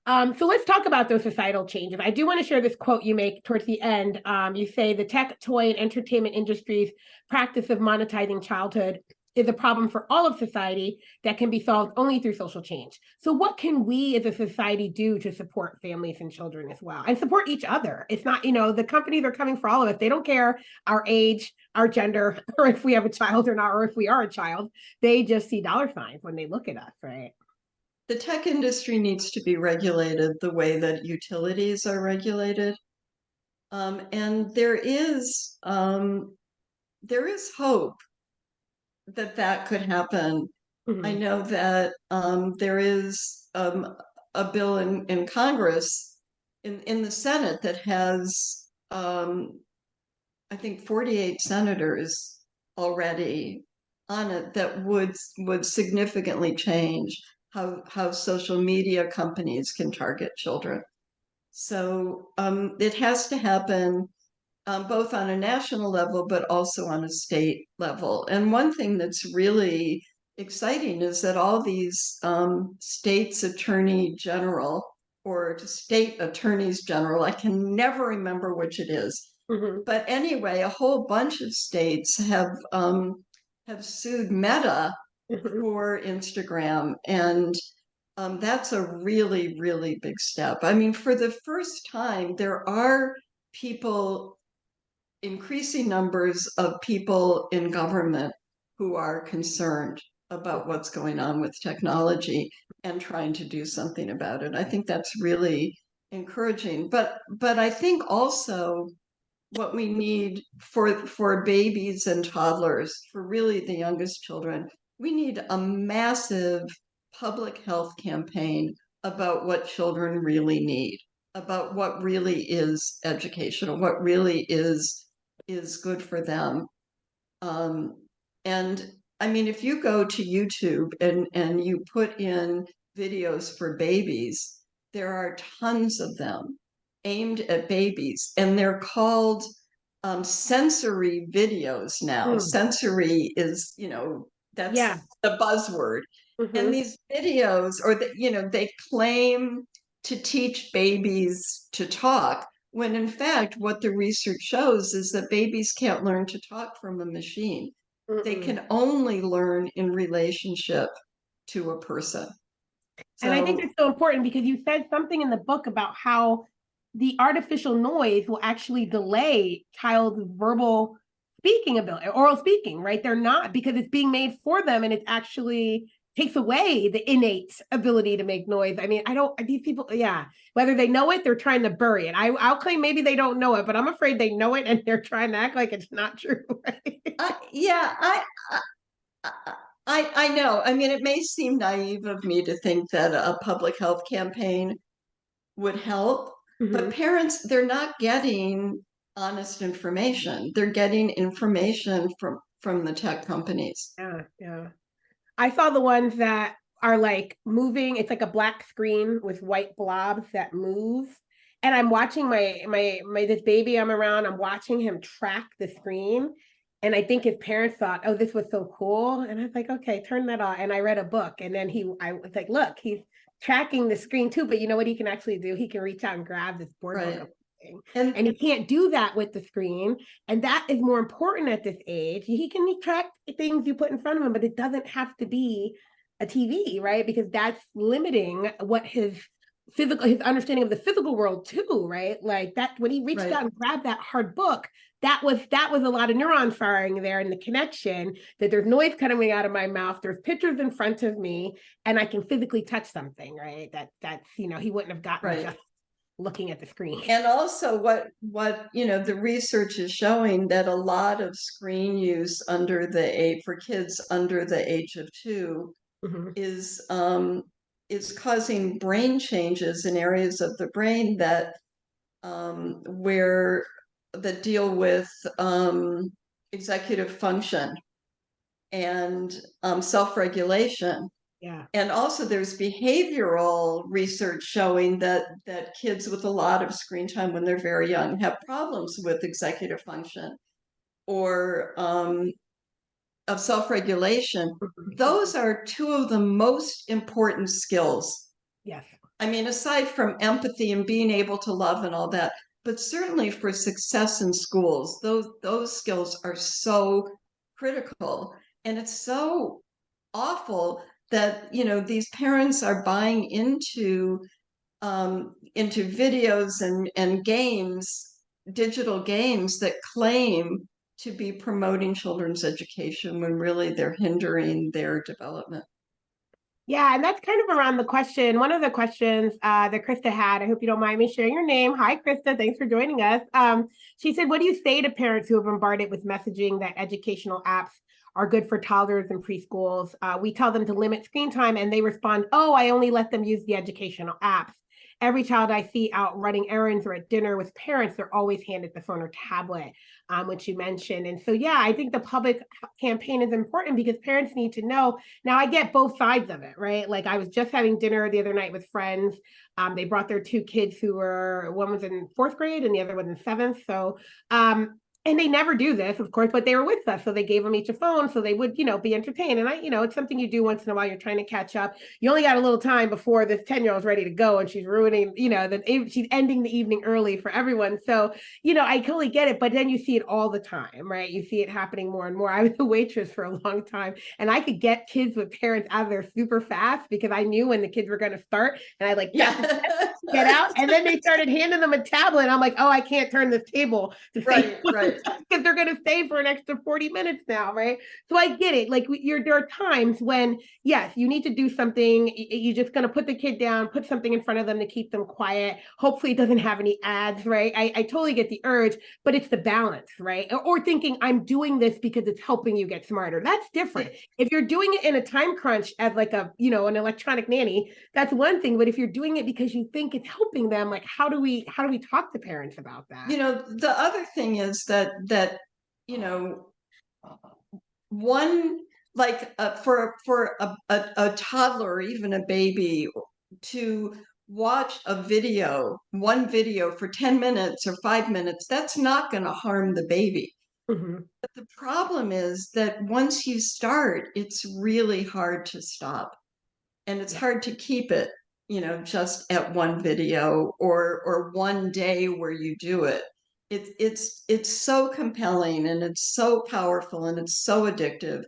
So let's talk about those societal changes. I do want to share this quote you make towards the end. You say the tech, toy, and entertainment industry's practice of monetizing childhood is a problem for all of society that can be solved only through social change. So what can we as a society do to support families and children as well, and support each other? It's not, the companies are coming for all of us. They don't care our age, our gender, or if we have a child or not, or if we are a child. They just see dollar signs when they look at us, right? The tech industry needs to be regulated the way that utilities are regulated. And there is hope that could happen. Mm-hmm. I know that there is a bill in Congress, in the Senate, that has, I think, 48 senators already on it, that would significantly change how social media companies can target children. So it has to happen both on a national level, but also on a state level. And one thing that's really exciting is that all these states attorney general, or state attorneys general, I can never remember which it is. Mm-hmm. But anyway, a whole bunch of states have sued Meta Mm-hmm. for Instagram, and that's a really, really big step. I mean, for the first time, there are increasing numbers of people in government who are concerned about what's going on with technology and trying to do something about it. I think that's really encouraging. But I think also what we need for babies and toddlers, for really the youngest children, we need a massive public health campaign about what children really need, about what really is educational, what really is good for them. And I mean, if you go to YouTube and you put in videos for babies, there are tons of them aimed at babies, and they're called sensory videos now. Sensory is, that's the buzzword. Mm-hmm. And these videos, they claim to teach babies to talk, when in fact, what the research shows is that babies can't learn to talk from a machine. Mm-mm. They can only learn in relationship to a person. And I think it's so important, because you said something in the book about how the artificial noise will actually delay child's verbal speaking ability, oral speaking, right? They're not, because it's being made for them, and it actually takes away the innate ability to make noise. I mean, I don't, these people, yeah, whether they know it, they're trying to bury it. I'll claim maybe they don't know it, but I'm afraid they know it and they're trying to act like it's not true. Right? Yeah, I know. I mean, it may seem naive of me to think that a public health campaign would help, but Mhm. parents, they're not getting honest information. They're getting information from the tech companies. Yeah, yeah. I saw the ones that are like moving. It's like a black screen with white blobs that move. And I'm watching my this baby I'm around, I'm watching him track the screen. And I think his parents thought, oh, this was so cool. And I was like, okay, turn that off. And I read a book. And then I was like, look, he's tracking the screen too. But you know what he can actually do? He can reach out and grab this board book Right. of thing. And And he can't do that with the screen. And that is more important at this age. He can track things you put in front of him, but it doesn't have to be a TV, right? Because that's limiting what his understanding of the physical world too, right? Like that when he reached right, out and grabbed that hard book, that was a lot of neuron firing there in the connection that there's noise coming out of my mouth, there's pictures in front of me, and I can physically touch something, right? That's he wouldn't have gotten right. just looking at the screen. And also what the research is showing that a lot of screen use under the age for kids under the age of 2 Mhm. is causing brain changes in areas of the brain that where that deal with executive function and self-regulation. Yeah. And also there's behavioral research showing that kids with a lot of screen time when they're very young have problems with executive function or of self-regulation. Those are two of the most important skills. Yes. I mean, aside from empathy and being able to love and all that, but certainly for success in schools, those skills are so critical. And it's so awful that these parents are buying into videos and games, digital games that claim to be promoting children's education when really they're hindering their development. Yeah, and that's kind of around the question. One of the questions that Krista had, I hope you don't mind me sharing your name. Hi, Krista. Thanks for joining us. She said, what do you say to parents who are bombarded with messaging that educational apps are good for toddlers and preschools? We tell them to limit screen time, and they respond, oh, I only let them use the educational apps. Every child I see out running errands or at dinner with parents, they're always handed the phone or tablet, which you mentioned. And so, yeah, I think the public campaign is important because parents need to know. Now, I get both sides of it, right? Like I was just having dinner the other night with friends. They brought their two kids who were, one was in fourth grade and the other was in seventh. So, and they never do this, of course, but they were with us. So they gave them each a phone so they would, be entertained. And it's something you do once in a while. You're trying to catch up. You only got a little time before this 10-year-old's ready to go and she's ruining, she's ending the evening early for everyone. So, I totally get it. But then you see it all the time, right? You see it happening more and more. I was a waitress for a long time and I could get kids with parents out of there super fast because I knew when the kids were going to start and I like, Yeah. get out. And then they started handing them a tablet. I'm like, oh, I can't turn this table to Right, right. because they're going to stay for an extra 40 minutes now, right? So I get it. Like there are times when, yes, you need to do something. You're just going to put the kid down, put something in front of them to keep them quiet. Hopefully it doesn't have any ads, right? I totally get the urge, but it's the balance, right? Or thinking I'm doing this because it's helping you get smarter. That's different. If you're doing it in a time crunch as like an electronic nanny, that's one thing. But if you're doing it because you think it's helping them, like how do we talk to parents about that? The other thing is that you know one like for a toddler or even a baby to watch one video for 10 minutes or 5 minutes, that's not going to harm the baby. Mm-hmm. But the problem is that once you start, it's really hard to stop. And it's Yeah. hard to keep it, just at one video or one day where you do it. It's so compelling and it's so powerful and it's so addictive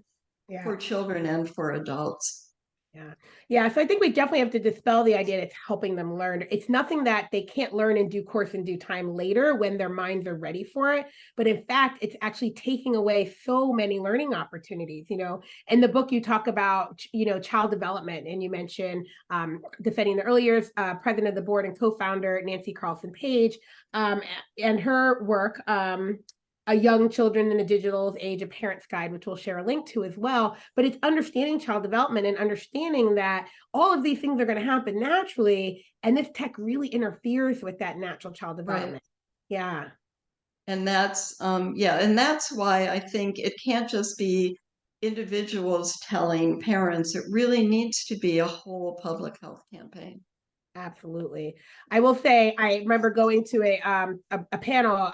Yeah. for children and for adults. Yeah. Yeah. So I think we definitely have to dispel the idea that it's helping them learn. It's nothing that they can't learn in due course in due time later when their minds are ready for it. But in fact, it's actually taking away so many learning opportunities. In the book, you talk about, child development, and you mentioned Defending the Early Years, president of the board and co-founder, Nancy Carlson Page, and her work. A Young Children in the Digital Age, a Parent's Guide, which we'll share a link to as well. But it's understanding child development and understanding that all of these things are going to happen naturally, and this tech really interferes with that natural child development. Right. Yeah. And that's why I think it can't just be individuals telling parents. It really needs to be a whole public health campaign. Absolutely. I will say, I remember going to a panel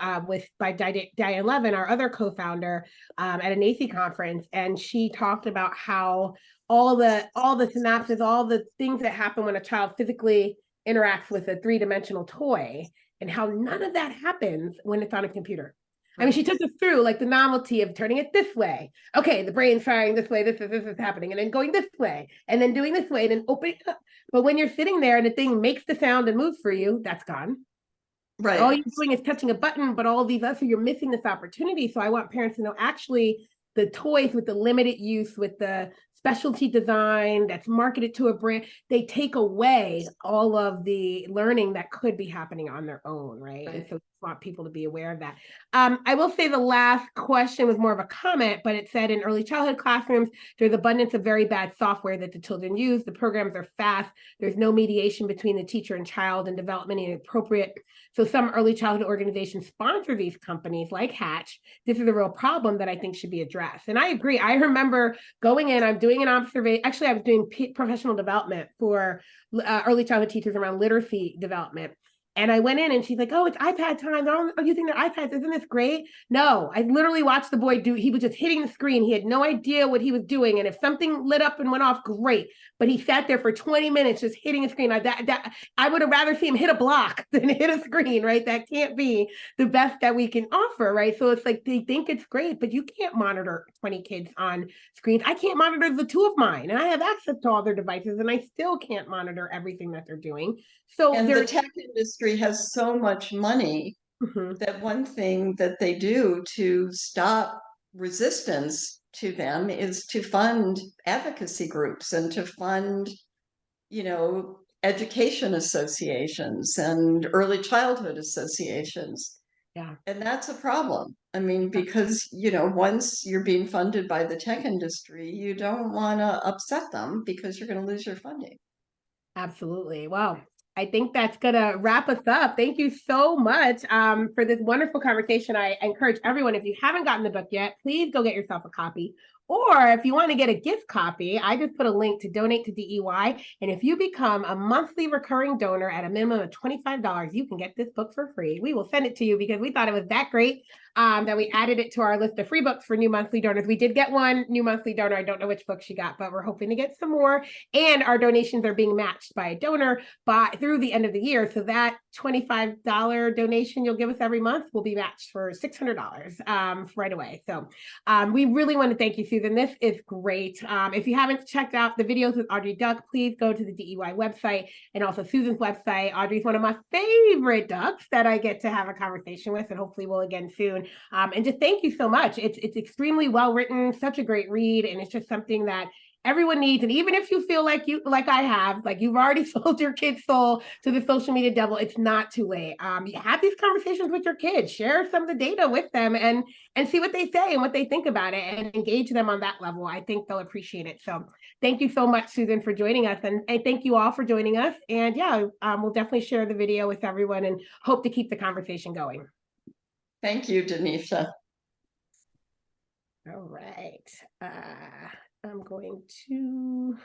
by Diane Levin, our other co-founder, at an NACI conference, and she talked about how all the synapses, all the things that happen when a child physically interacts with a three-dimensional toy, and how none of that happens when it's on a computer. I mean, she took us through like the novelty of turning it this way. Okay, the brain's firing this way, this is happening, and then going this way, and then doing this way, and then opening up. But when you're sitting there and the thing makes the sound and moves for you, that's gone. Right. All you're doing is touching a button, but all of these other, you're missing this opportunity. So I want parents to know, actually, the toys with the limited use, with the specialty design that's marketed to a brand, they take away all of the learning that could be happening on their own, right? And so I want people to be aware of that. I will say the last question was more of a comment, but it said, in early childhood classrooms, there's abundance of very bad software that the children use. The programs are fast. There's no mediation between the teacher and child, and development is inappropriate. So some early childhood organizations sponsor these companies like Hatch. This is a real problem that I think should be addressed. And I agree. I remember going in, I'm doing an observation. Actually, I was doing professional development for early childhood teachers around literacy development. And I went in and she's like, oh, it's iPad time. They're all using their iPads. Isn't this great? No, I literally watched the boy he was just hitting the screen. He had no idea what he was doing. And if something lit up and went off, great. But he sat there for 20 minutes just hitting a screen. I would have rather see him hit a block than hit a screen, right? That can't be the best that we can offer, right? So it's like, they think it's great, but you can't monitor 20 kids on screens. I can't monitor the two of mine, and I have access to all their devices, and I still can't monitor everything that they're doing. So and the tech industry has so much money that one thing that they do to stop resistance to them is to fund advocacy groups and to fund, education associations and early childhood associations. Yeah. And that's a problem. I mean, because, once you're being funded by the tech industry, you don't want to upset them because you're going to lose your funding. Absolutely. Well, I think that's going to wrap us up. Thank you so much for this wonderful conversation. I encourage everyone, if you haven't gotten the book yet, please go get yourself a copy. Or if you want to get a gift copy, I just put a link to donate to DEY. And if you become a monthly recurring donor at a minimum of $25, you can get this book for free. We will send it to you because we thought it was that great that we added it to our list of free books for new monthly donors. We did get one new monthly donor. I don't know which book she got, but we're hoping to get some more. And our donations are being matched by a donor through the end of the year. So that $25 donation you'll give us every month will be matched for $600 right away. So we really want to thank you, Susan. This is great. If you haven't checked out the videos with Audrey Duck, please go to the DEY website and also Susan's website. Audrey's one of my favorite ducks that I get to have a conversation with, and hopefully we'll again soon. And just thank you so much. It's extremely well written, such a great read, and it's just something that everyone needs. And even if you feel like I have, like you've already sold your kid's soul to the social media devil, it's not too late. You have these conversations with your kids, share some of the data with them, and see what they say and what they think about it, and engage them on that level. I think they'll appreciate it. So thank you so much, Susan, for joining us, and thank you all for joining us. And yeah, we'll definitely share the video with everyone and hope to keep the conversation going. Thank you, Denisha. All right. I'm going to